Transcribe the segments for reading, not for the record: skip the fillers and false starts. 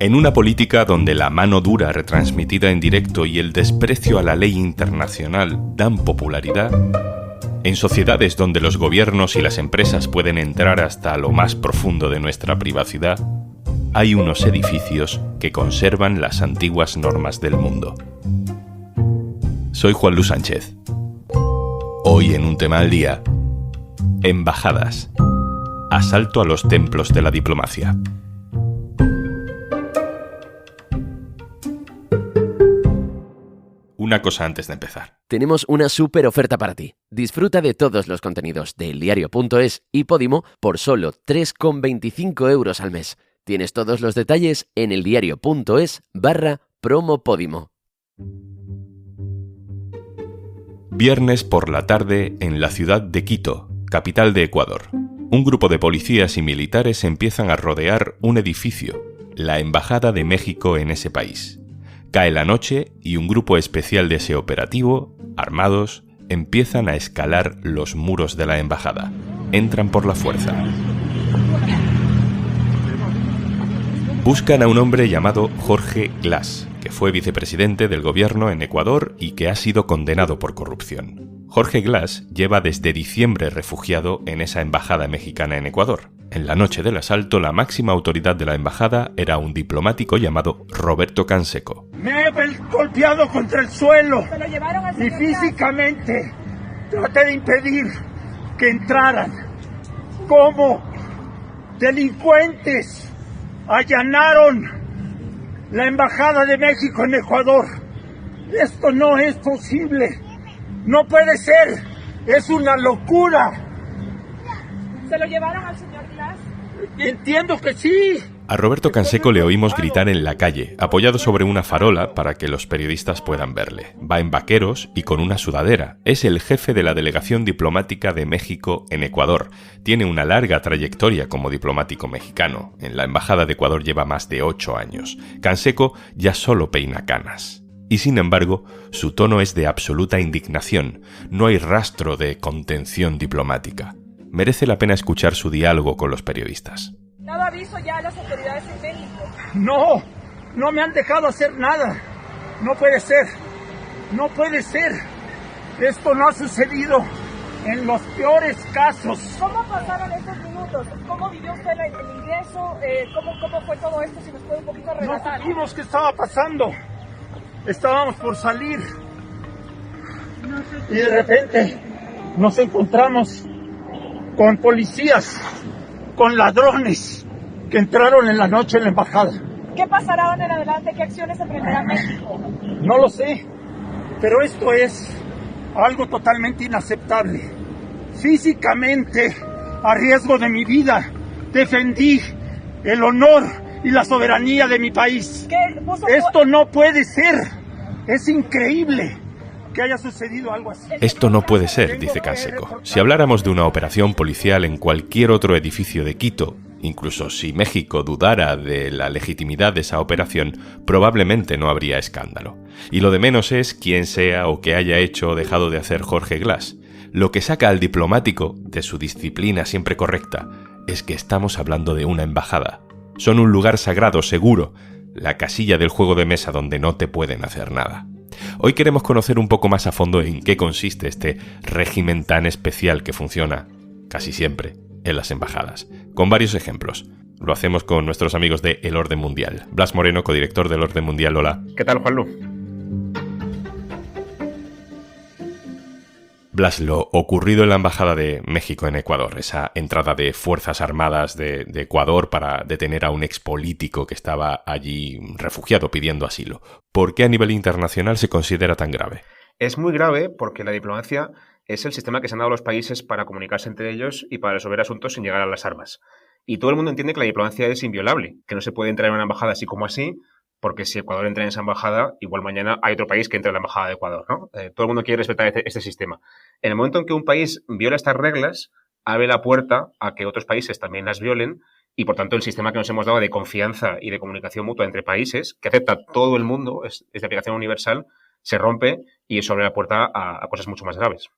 En una política donde la mano dura retransmitida en directo y el desprecio a la ley internacional dan popularidad, en sociedades donde los gobiernos y las empresas pueden entrar hasta lo más profundo de nuestra privacidad, hay unos edificios que conservan las antiguas normas del mundo. Soy Juan Luis Sánchez. Hoy en Un Tema al Día, embajadas, asalto a los templos de la diplomacia. Una cosa antes de empezar. Tenemos una súper oferta para ti. Disfruta de todos los contenidos de eldiario.es y Podimo por solo 3,25 € al mes. Tienes todos los detalles en eldiario.es/promo Podimo. Viernes por la tarde en la ciudad de Quito, capital de Ecuador. Un grupo de policías y militares empiezan a rodear un edificio, la Embajada de México en ese país. Cae la noche y un grupo especial de ese operativo, armados, empiezan a escalar los muros de la embajada. Entran por la fuerza. Buscan a un hombre llamado Jorge Glas, que fue vicepresidente del gobierno en Ecuador y que ha sido condenado por corrupción. Jorge Glas lleva desde diciembre refugiado en esa embajada mexicana en Ecuador. En la noche del asalto, la máxima autoridad de la embajada era un diplomático llamado Roberto Canseco. Me he golpeado contra el suelo y físicamente traté de impedir que entraran. ¿Cómo? Delincuentes allanaron la embajada de México en Ecuador. Esto no es posible. No puede ser. Es una locura. ¿Se lo llevaron al señor Glas? Entiendo que sí. A Roberto Canseco le oímos gritar en la calle, apoyado sobre una farola para que los periodistas puedan verle. Va en vaqueros y con una sudadera. Es el jefe de la delegación diplomática de México en Ecuador. Tiene una larga trayectoria como diplomático mexicano. En la embajada de Ecuador lleva más de 8 años. Canseco ya solo peina canas. Y sin embargo, su tono es de absoluta indignación. No hay rastro de contención diplomática. Merece la pena escuchar su diálogo con los periodistas. ¿Dado aviso ya a las autoridades en México? No me han dejado hacer nada. No puede ser. No puede ser. Esto no ha sucedido en los peores casos. ¿Cómo pasaron estos minutos? ¿Cómo vivió usted el ingreso? ¿Cómo fue todo esto? Si nos puede un poquito relatar. No supimos qué estaba pasando. Estábamos por salir. Y de repente nos encontramos con policías, con ladrones que entraron en la noche en la embajada. ¿Qué pasará ahora en adelante? ¿Qué acciones emprenderá México? No lo sé, pero esto es algo totalmente inaceptable. Físicamente, a riesgo de mi vida, defendí el honor y la soberanía de mi país. Esto no puede ser. Es increíble que haya sucedido algo así. Esto no puede ser, dice Canseco. Si habláramos de una operación policial en cualquier otro edificio de Quito, incluso si México dudara de la legitimidad de esa operación, probablemente no habría escándalo. Y lo de menos es quién sea o qué haya hecho o dejado de hacer Jorge Glas. Lo que saca al diplomático de su disciplina siempre correcta es que estamos hablando de una embajada. Son un lugar sagrado, seguro, la casilla del juego de mesa donde no te pueden hacer nada. Hoy queremos conocer un poco más a fondo en qué consiste este régimen tan especial que funciona, casi siempre, en las embajadas, con varios ejemplos. Lo hacemos con nuestros amigos de El Orden Mundial. Blas Moreno, codirector del Orden Mundial. Hola. ¿Qué tal, Juanlu? Blas, lo ocurrido en la Embajada de México en Ecuador, esa entrada de Fuerzas Armadas de Ecuador para detener a un expolítico que estaba allí refugiado pidiendo asilo. ¿Por qué a nivel internacional se considera tan grave? Es muy grave porque la diplomacia es el sistema que se han dado los países para comunicarse entre ellos y para resolver asuntos sin llegar a las armas. Y todo el mundo entiende que la diplomacia es inviolable, que no se puede entrar en una embajada así como así, porque si Ecuador entra en esa embajada, igual mañana hay otro país que entra en la embajada de Ecuador, ¿no? Todo el mundo quiere respetar este sistema. En el momento en que un país viola estas reglas, abre la puerta a que otros países también las violen y, por tanto, el sistema que nos hemos dado de confianza y de comunicación mutua entre países, que acepta todo el mundo, es de aplicación universal, se rompe y eso abre la puerta a cosas mucho más graves.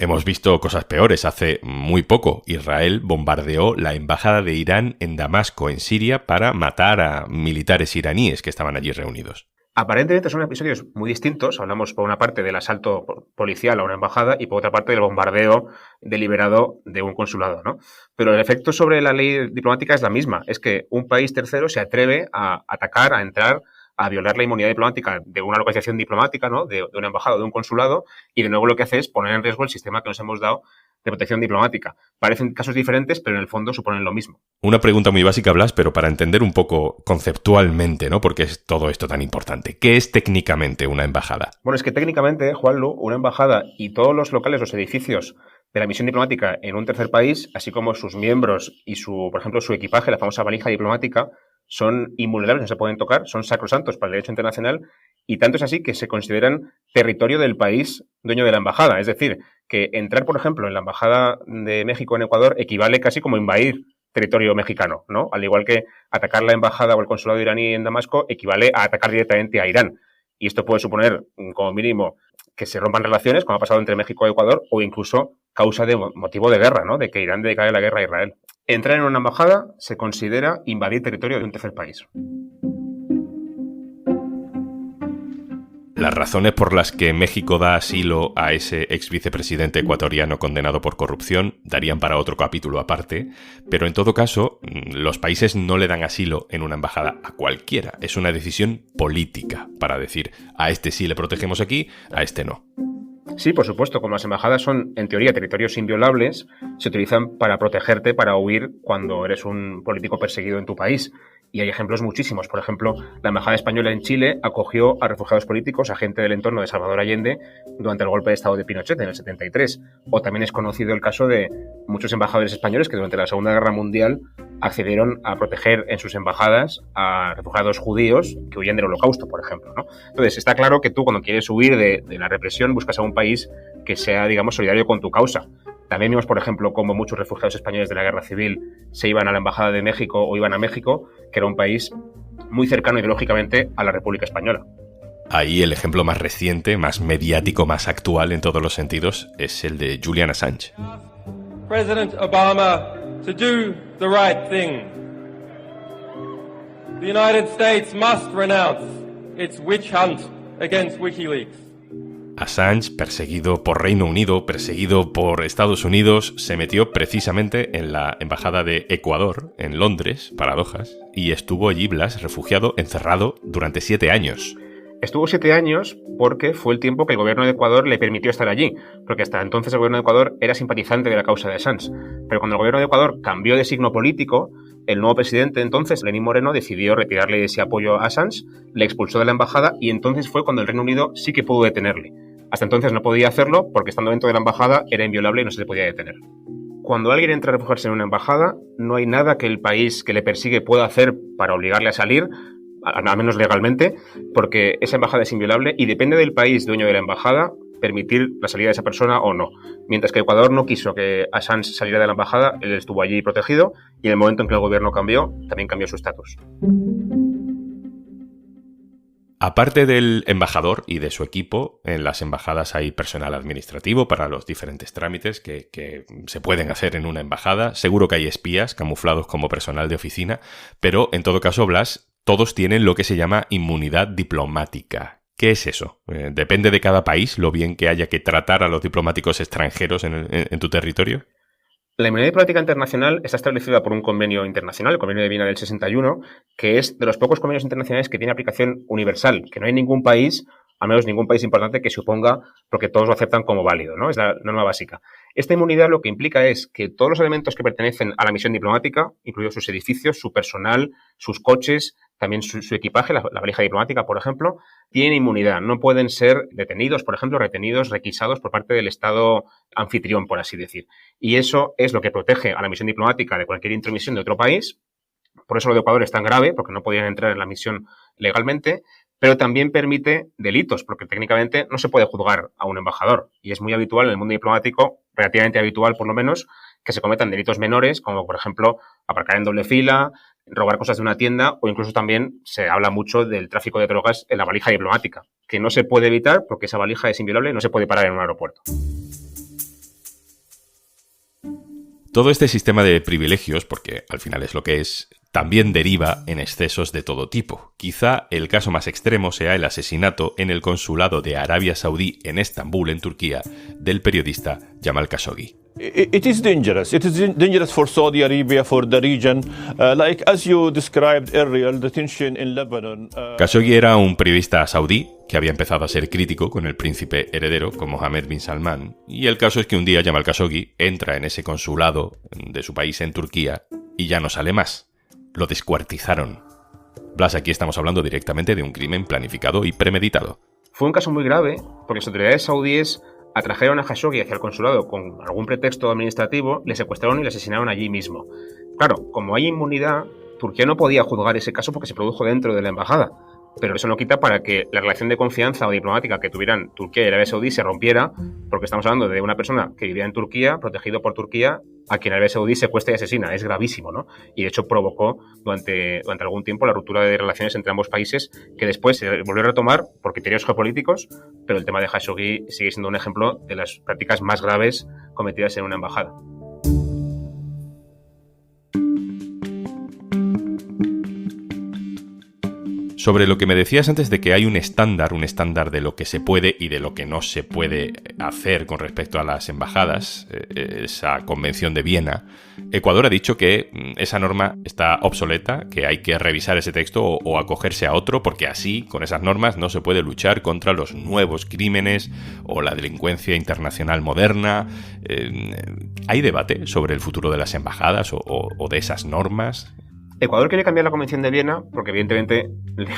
Hemos visto cosas peores. Hace muy poco, Israel bombardeó la embajada de Irán en Damasco, en Siria, para matar a militares iraníes que estaban allí reunidos. Aparentemente son episodios muy distintos. Hablamos por una parte del asalto policial a una embajada y por otra parte del bombardeo deliberado de un consulado, ¿no? Pero el efecto sobre la ley diplomática es la misma. Es que un país tercero se atreve a atacar, a entrar, a violar la inmunidad diplomática de una localización diplomática, ¿no? De una embajada o de un consulado, y de nuevo lo que hace es poner en riesgo el sistema que nos hemos dado de protección diplomática. Parecen casos diferentes, pero en el fondo suponen lo mismo. Una pregunta muy básica, Blas, pero para entender un poco conceptualmente, ¿no? Porque es todo esto tan importante. ¿Qué es técnicamente una embajada? Bueno, es que técnicamente, Juanlu, una embajada y todos los locales, los edificios de la misión diplomática en un tercer país, así como sus miembros y por ejemplo, su equipaje, la famosa valija diplomática, son invulnerables, no se pueden tocar, son sacrosantos para el derecho internacional, y tanto es así que se consideran territorio del país dueño de la embajada. Es decir, que entrar, por ejemplo, en la embajada de México en Ecuador equivale casi como invadir territorio mexicano, ¿no? Al igual que atacar la embajada o el consulado iraní en Damasco equivale a atacar directamente a Irán. Y esto puede suponer, como mínimo, que se rompan relaciones, como ha pasado entre México y Ecuador, o incluso causa de motivo de guerra, ¿no? De que Irán declare la guerra a Israel. Entrar en una embajada se considera invadir territorio de un tercer país. Las razones por las que México da asilo a ese ex vicepresidente ecuatoriano condenado por corrupción darían para otro capítulo aparte, pero en todo caso, los países no le dan asilo en una embajada a cualquiera. Es una decisión política para decir, a este sí le protegemos aquí, a este no. Sí, por supuesto, como las embajadas son, en teoría, territorios inviolables, se utilizan para protegerte, para huir cuando eres un político perseguido en tu país. Y hay ejemplos muchísimos. Por ejemplo, la Embajada Española en Chile acogió a refugiados políticos, a gente del entorno de Salvador Allende, durante el golpe de Estado de Pinochet en el 73. O también es conocido el caso de muchos embajadores españoles que durante la Segunda Guerra Mundial accedieron a proteger en sus embajadas a refugiados judíos que huían del Holocausto, por ejemplo, ¿no? Entonces, está claro que tú, cuando quieres huir de la represión, buscas a un país que sea, digamos, solidario con tu causa. También vimos, por ejemplo, cómo muchos refugiados españoles de la Guerra Civil se iban a la Embajada de México o iban a México, que era un país muy cercano ideológicamente a la República Española. Ahí el ejemplo más reciente, más mediático, más actual en todos los sentidos, es el de Julian Assange. President Obama to do the right thing. The United States must renounce its witch hunt against WikiLeaks. Assange, perseguido por Reino Unido, perseguido por Estados Unidos, se metió precisamente en la embajada de Ecuador, en Londres, paradojas, y estuvo allí, Blas, refugiado, encerrado durante 7 años. Estuvo 7 años porque fue el tiempo que el gobierno de Ecuador le permitió estar allí, porque hasta entonces el gobierno de Ecuador era simpatizante de la causa de Assange. Pero cuando el gobierno de Ecuador cambió de signo político, el nuevo presidente entonces, Lenín Moreno, decidió retirarle ese apoyo a Assange, le expulsó de la embajada y entonces fue cuando el Reino Unido sí que pudo detenerle. Hasta entonces no podía hacerlo porque estando dentro de la embajada era inviolable y no se le podía detener. Cuando alguien entra a refugiarse en una embajada, no hay nada que el país que le persigue pueda hacer para obligarle a salir, al menos legalmente, porque esa embajada es inviolable y depende del país dueño de la embajada permitir la salida de esa persona o no. Mientras que Ecuador no quiso que Assange saliera de la embajada, él estuvo allí protegido y en el momento en que el gobierno cambió, también cambió su estatus. Aparte del embajador y de su equipo, en las embajadas hay personal administrativo para los diferentes trámites que se pueden hacer en una embajada. Seguro que hay espías camuflados como personal de oficina, pero en todo caso, Blas, todos tienen lo que se llama inmunidad diplomática. ¿Qué es eso? ¿Depende de cada país lo bien que haya que tratar a los diplomáticos extranjeros en tu territorio? La inmunidad diplomática internacional está establecida por un convenio internacional, el Convenio de Viena del 61, que es de los pocos convenios internacionales que tiene aplicación universal, que no hay ningún país, al menos ningún país importante, que se oponga porque todos lo aceptan como válido, ¿no? Es la norma básica. Esta inmunidad lo que implica es que todos los elementos que pertenecen a la misión diplomática, incluidos sus edificios, su personal, sus coches, también su equipaje, la valija diplomática, por ejemplo, tienen inmunidad. No pueden ser detenidos, por ejemplo, retenidos, requisados por parte del Estado anfitrión, por así decir. Y eso es lo que protege a la misión diplomática de cualquier intromisión de otro país. Por eso lo de Ecuador es tan grave, porque no podían entrar en la misión legalmente, pero también permite delitos, porque técnicamente no se puede juzgar a un embajador. Y es muy habitual en el mundo diplomático, relativamente habitual por lo menos, que se cometan delitos menores, como por ejemplo aparcar en doble fila, robar cosas de una tienda o incluso también se habla mucho del tráfico de drogas en la valija diplomática, que no se puede evitar porque esa valija es inviolable y no se puede parar en un aeropuerto. Todo este sistema de privilegios, porque al final es lo que es, también deriva en excesos de todo tipo. Quizá el caso más extremo sea el asesinato en el consulado de Arabia Saudí en Estambul, en Turquía, del periodista Jamal Khashoggi. It is dangerous. It is dangerous for Saudi Arabia, for the region. Like as you described earlier, the tension in Lebanon. Khashoggi era un periodista saudí que había empezado a ser crítico con el príncipe heredero, con Mohammed bin Salman. Y el caso es que un día Jamal Khashoggi entra en ese consulado de su país en Turquía y ya no sale más. Lo descuartizaron. Blas, aquí estamos hablando directamente de un crimen planificado y premeditado. Fue un caso muy grave porque las autoridades saudíes atrajeron a Khashoggi hacia el consulado con algún pretexto administrativo, le secuestraron y le asesinaron allí mismo. Claro, como hay inmunidad, Turquía no podía juzgar ese caso porque se produjo dentro de la embajada. Pero eso no quita para que la relación de confianza o diplomática que tuvieran Turquía y Arabia Saudí se rompiera, porque estamos hablando de una persona que vivía en Turquía, protegido por Turquía, a quien Arabia Saudí secuestra y asesina. Es gravísimo, ¿no? Y de hecho provocó durante algún tiempo la ruptura de relaciones entre ambos países, que después se volvió a retomar por criterios geopolíticos, pero el tema de Khashoggi sigue siendo un ejemplo de las prácticas más graves cometidas en una embajada. Sobre lo que me decías antes de que hay un estándar de lo que se puede y de lo que no se puede hacer con respecto a las embajadas, esa convención de Viena, Ecuador ha dicho que esa norma está obsoleta, que hay que revisar ese texto o acogerse a otro, porque así, con esas normas, no se puede luchar contra los nuevos crímenes o la delincuencia internacional moderna. ¿Hay debate sobre el futuro de las embajadas o de esas normas? Ecuador quiere cambiar la Convención de Viena porque evidentemente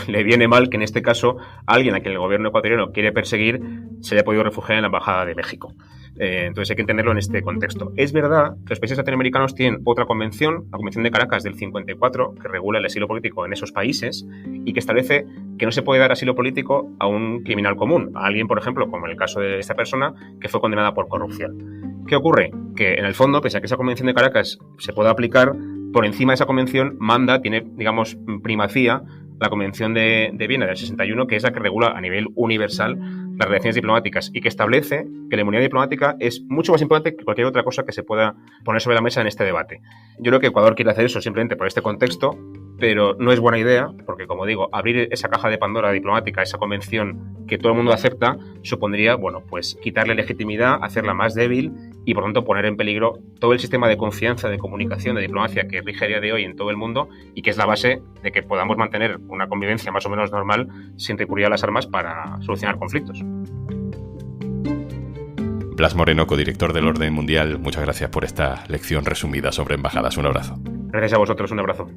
le viene mal que en este caso alguien a quien el gobierno ecuatoriano quiere perseguir se haya podido refugiar en la Embajada de México. Entonces hay que entenderlo en este contexto. Es verdad que los países latinoamericanos tienen otra convención, la Convención de Caracas del 54, que regula el asilo político en esos países y que establece que no se puede dar asilo político a un criminal común, a alguien, por ejemplo, como en el caso de esta persona, que fue condenada por corrupción. ¿Qué ocurre? Que en el fondo, pese a que esa Convención de Caracas se pueda aplicar, por encima de esa convención tiene, digamos, primacía la Convención de Viena del 61, que es la que regula a nivel universal las relaciones diplomáticas y que establece que la inmunidad diplomática es mucho más importante que cualquier otra cosa que se pueda poner sobre la mesa en este debate. Yo creo que Ecuador quiere hacer eso simplemente por este contexto, pero no es buena idea porque, como digo, abrir esa caja de Pandora diplomática, esa convención que todo el mundo acepta, supondría, pues quitarle legitimidad, hacerla más débil y, por tanto, poner en peligro todo el sistema de confianza, de comunicación, de diplomacia que rige a día de hoy en todo el mundo y que es la base de que podamos mantener una convivencia más o menos normal sin recurrir a las armas para solucionar conflictos. Blas Moreno, codirector del Orden Mundial, muchas gracias por esta lección resumida sobre embajadas. Un abrazo. Gracias a vosotros, un abrazo.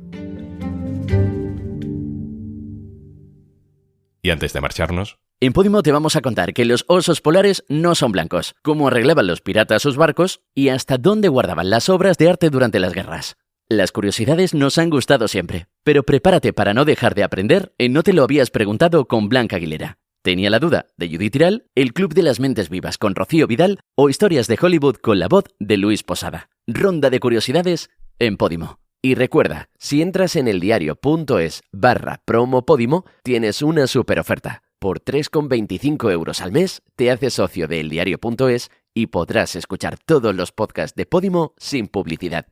Y antes de marcharnos... En Podimo te vamos a contar que los osos polares no son blancos, cómo arreglaban los piratas sus barcos y hasta dónde guardaban las obras de arte durante las guerras. Las curiosidades nos han gustado siempre, pero prepárate para no dejar de aprender en No te lo habías preguntado con Blanca Aguilera. Tenía la duda de Judith Tiral, El Club de las Mentes Vivas con Rocío Vidal o Historias de Hollywood con la voz de Luis Posada. Ronda de curiosidades en Podimo. Y recuerda, si entras en eldiario.es/promo Podimo, tienes una super oferta. Por 3,25 € al mes, te haces socio de eldiario.es y podrás escuchar todos los podcasts de Podimo sin publicidad.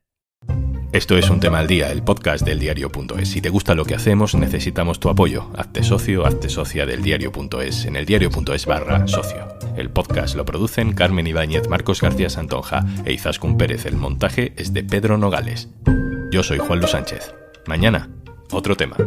Esto es Un Tema al Día, el podcast del Diario.es. Si te gusta lo que hacemos, necesitamos tu apoyo. Hazte socio, hazte socia del Diario.es en eldiario.es/socio. El podcast lo producen Carmen Ibáñez, Marcos García Santonja e Izaskun Pérez. El montaje es de Pedro Nogales. Yo soy Juan Luis Sánchez. Mañana, otro tema.